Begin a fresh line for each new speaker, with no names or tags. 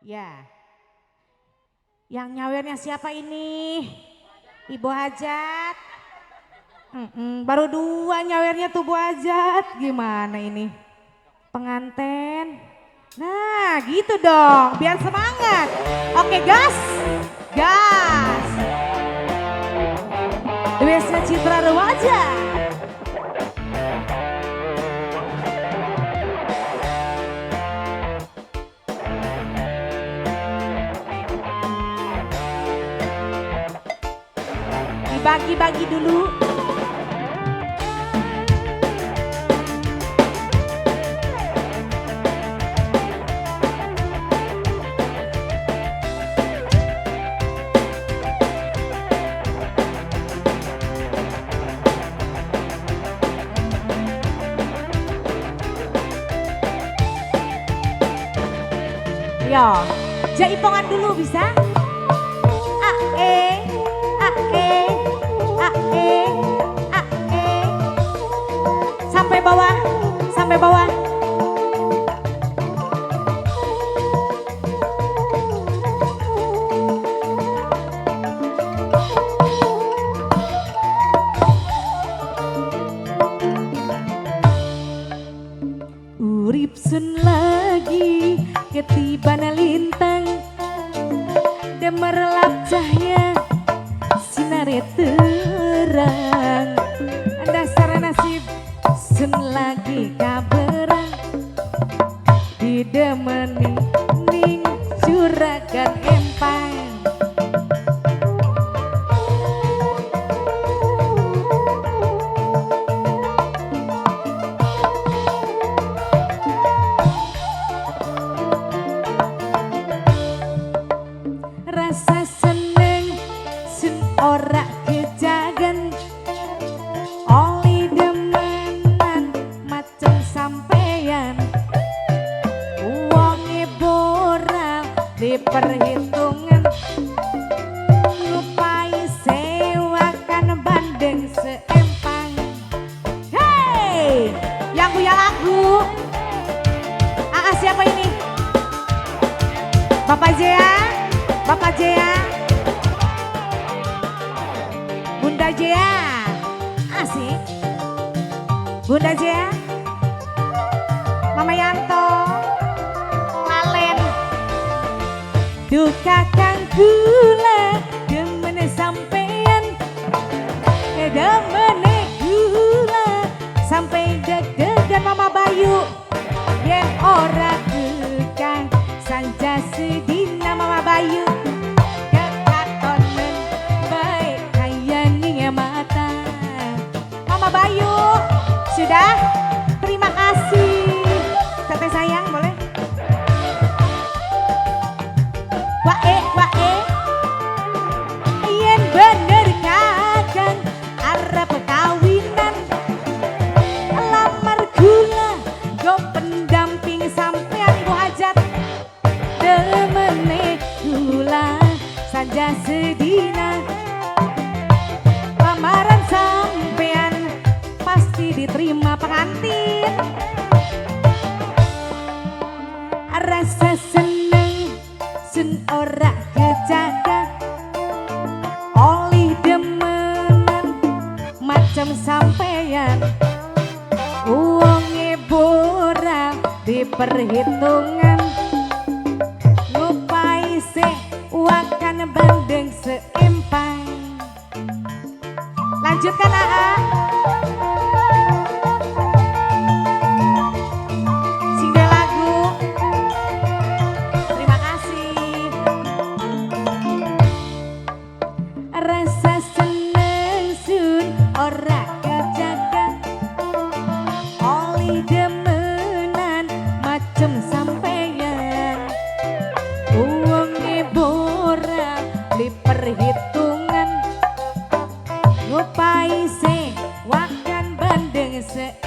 Ya, yang nyawernya siapa ini? Ibu Hajat. Baru dua nyawernya tuh Bu Hajat. Gimana ini? Penganten. Nah gitu dong, biar semangat. Oke gas, gas. Dewesnya Citra Remaja. Dibagi-bagi dulu. Yo, jaipongan dulu bisa? Ae, ae, ae, ae. Sampai bawah, sampai bawah. Urip sun lagi ketibana lintang demerlap cahaya sinare terang dasar nasib sun lagi kaberang didemeni ning juragan empang rasa seneng sun ora kejagan oli demenan macem sampeyan uangnya boral di perhitungan ngupai sewakan bandeng seempang. Hei yang punya lagu siapa ini? Bapak Jea, Bapak Jea, Bunda Jea, asik. Bunda Jea, Mama Yanto, Lalen, duka kang gula, demene sampean, demene gula, sampai deg-degan Mama Bayu, yen ora kekang sanja sedina Mama Bayu. Bayu, sudah? Terima kasih. Teteh sayang boleh? Wae, wae. Yen bener kakang arep kawinan lamar gula go pendamping sampean Bu Hajat demene gula saja sedina lamaran sampean pasti diterima pengantin. Rasa seneng sun ora kejaga oli demenan macam sampeyan uangnya boral di perhitungan ngupai se wakan bandeng seempang. Lanjutkan AA. Rasa seneng sun ora kejaga oli demenan macem sampeyan uangnya boral di perhitungan ngupai se wakan bandeng se